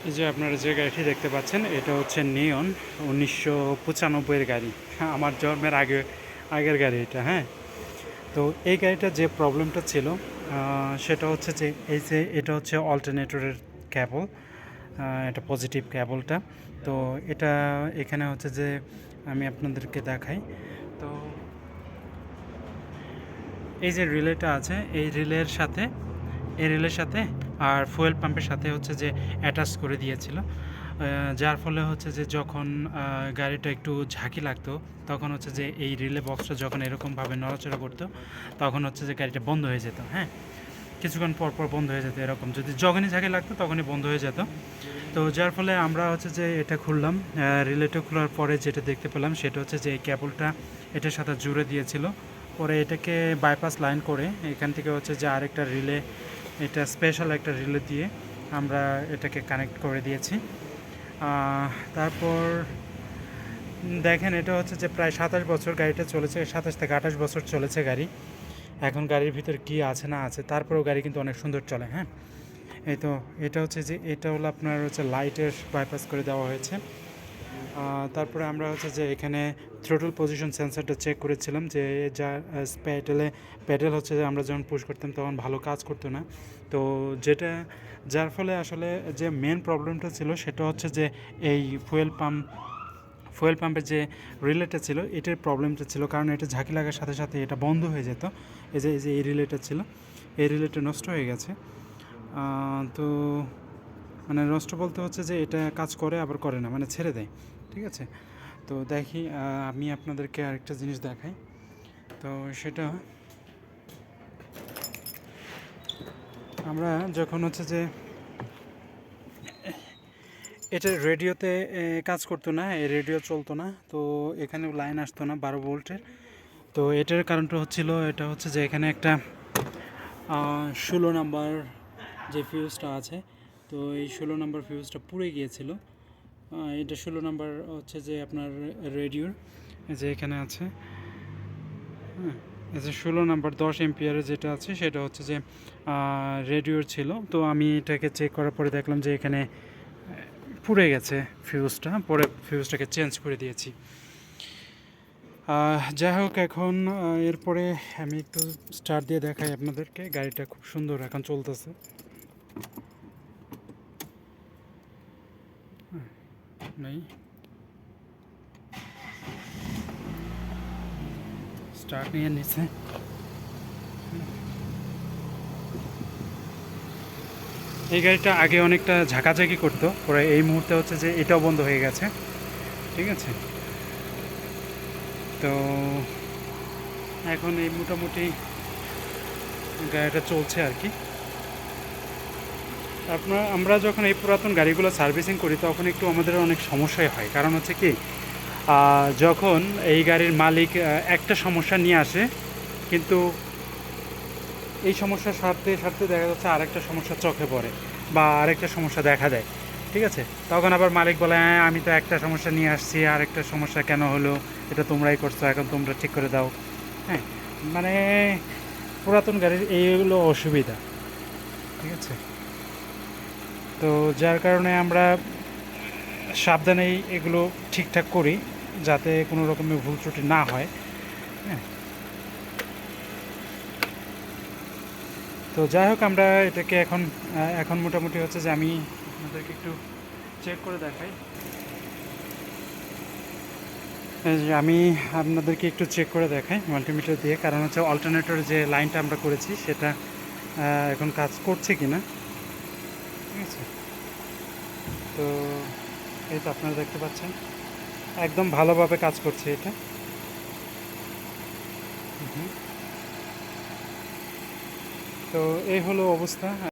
এই যে আপনারা যে গাড়িটি দেখতে পাচ্ছেন এটা হচ্ছে নিয়ন 1995-এর গাড়ি। আমার জন্মের আগের গাড়ি এটা। হ্যাঁ, তো এই গাড়িটা যে প্রবলেমটা ছিল সেটা হচ্ছে যে এই যে এটা হচ্ছে অল্টারনেটরের ক্যাবল, এটা পজিটিভ ক্যাবলটা। তো এটা এখানে হচ্ছে যে আমি আপনাদেরকে দেখাই। তো এই যে রিলেটা আছে এই রিলের সাথে আর ফুয়েল পাম্পের সাথে হচ্ছে যে অ্যাটাচ করে দিয়েছিল, যার ফলে হচ্ছে যে যখন গাড়িটা একটু ঝাঁকি লাগতো তখন হচ্ছে যে এই রিলে বক্সটা যখন এরকমভাবে নড়াচড়া করতো তখন হচ্ছে যে গাড়িটা বন্ধ হয়ে যেত। হ্যাঁ, কিছুক্ষণ পর পর বন্ধ হয়ে যেত, এরকম যদি যখনই ঝাঁকি লাগতো তখনই বন্ধ হয়ে যেত। তো যার ফলে আমরা হচ্ছে যে এটা খুললাম, রিলেটা খোলার পরে যেটা দেখতে পেলাম সেটা হচ্ছে যে এই কেবলটা এটার সাথে জুড়ে দিয়েছিল। পরে এটাকে বাইপাস লাইন করে এখান থেকে হচ্ছে যে আরেকটা রিলে, এটা স্পেশাল একটা রিলে দিয়ে আমরা এটাকে কানেক্ট করে দিয়েছি। তারপর দেখেন এটা হচ্ছে যে প্রায় 27 বছর গাড়িটা চলেছে, 27 থেকে 28 বছর চলেছে গাড়ি। এখন গাড়ির ভিতর কী আছে না আছে, তারপরেও গাড়ি কিন্তু অনেক সুন্দর চলে। হ্যাঁ, এই তো এটা হচ্ছে যে এটা হলো আপনার হচ্ছে লাইটের বাইপাস করে দেওয়া হয়েছে। তারপরে আমরা হচ্ছে যে এখানে থ্রোটল পজিশন সেন্সারটা চেক করেছিলাম যে যা প্যাডেল হচ্ছে যে আমরা যখন পুশ করতাম তখন ভালো কাজ করতো না। তো যার ফলে আসলে যে মেন প্রবলেমটা ছিল সেটা হচ্ছে যে এই ফুয়েল পাম্পের যে রিলেটা ছিল এটার প্রবলেমটা ছিল, কারণ এটা ঝাঁকি লাগার সাথে সাথে এটা বন্ধ হয়ে যেত। এই রিলেটা ছিল, এই রিলেটা নষ্ট হয়ে গেছে। তো মানে নষ্ট বলতে হচ্ছে যে এটা কাজ করে আবার করে না, মানে ছেড়ে দেয়। ঠিক আছে, তো দেখি আমি আপনাদেরকে আরেকটা জিনিস দেখাই। তো সেটা আমরা যখন হচ্ছে যে এটা রেডিওতে কাজ করতো না, এই রেডিও চলতো না, তো এখানে লাইন আসতো না 12 ভোল্টের। তো এটার কারণটা হচ্ছিল, এটা হচ্ছে যে এখানে একটা 16 নাম্বার যে ফিউজটা আছে, তো এই 16 নাম্বার ফিউজটা পুড়ে গিয়েছিল। এটা 16 নাম্বার হচ্ছে যে আপনার রেডিওর, যে এখানে আছে। হ্যাঁ, এই যে 16 নাম্বার 10 এম্পিয়ারের যেটা আছে সেটা হচ্ছে যে রেডিওর ছিল। তো আমি এটাকে চেক করার পরে দেখলাম যে এখানে পুড়ে গেছে ফিউজটা, পরে ফিউজটাকে চেঞ্জ করে দিয়েছি। যাই হোক, এখন এরপরে আমি একটু স্টার্ট দিয়ে দেখাই আপনাদেরকে। গাড়িটা খুব সুন্দর এখন চলতেছে। নেই, স্টার্ট নিয়ে নিছে। এই গাড়িটা আগে অনেকটা ঝাঁকাঝাঁকি করতো, পরে এই মুহূর্তে হচ্ছে যে এটাও বন্ধ হয়ে গেছে। ঠিক আছে, তো এখন এই মোটামুটি গাড়িটা চলছে আর কি। আমরা যখন এই পুরাতন গাড়িগুলো সার্ভিসিং করি তখন একটু আমাদের অনেক সমস্যাই হয়, কারণ হচ্ছে কি যখন এই গাড়ির মালিক একটা সমস্যা নিয়ে আসে, কিন্তু এই সমস্যার সারতে সারতে দেখা যাচ্ছে আরেকটা সমস্যা চোখে পড়ে বা আরেকটা সমস্যা দেখা দেয়। ঠিক আছে, তখন আবার মালিক বলে হ্যাঁ আমি তো একটা সমস্যা নিয়ে আসছি, আরেকটা সমস্যা কেন হলো, এটা তোমরাই করছো, এখন তোমরা ঠিক করে দাও। হ্যাঁ, মানে পুরাতন গাড়ির এইগুলো অসুবিধা। ঠিক আছে, তো যার কারণে আমরা সাবধানেই এগুলো ঠিকঠাক করি যাতে কোনো রকমের ভুল ত্রুটি না হয়। হ্যাঁ, তো যাই হোক, আমরা এটাকে এখন মোটামুটি হচ্ছে যে আমি আপনাদেরকে একটু চেক করে দেখাই। এই যে আমি আপনাদেরকে একটু চেক করে দেখাই মাল্টিমিটার দিয়ে, কারণ হচ্ছে অল্টারনেটর যে লাইনটা আমরা করেছি সেটা এখন কাজ করছে কি না। ঠিক আছে, তো এই তো আপনারা দেখতে পাচ্ছেন একদম ভালোভাবে কাজ করছে এটা। তো এই হলো অবস্থা।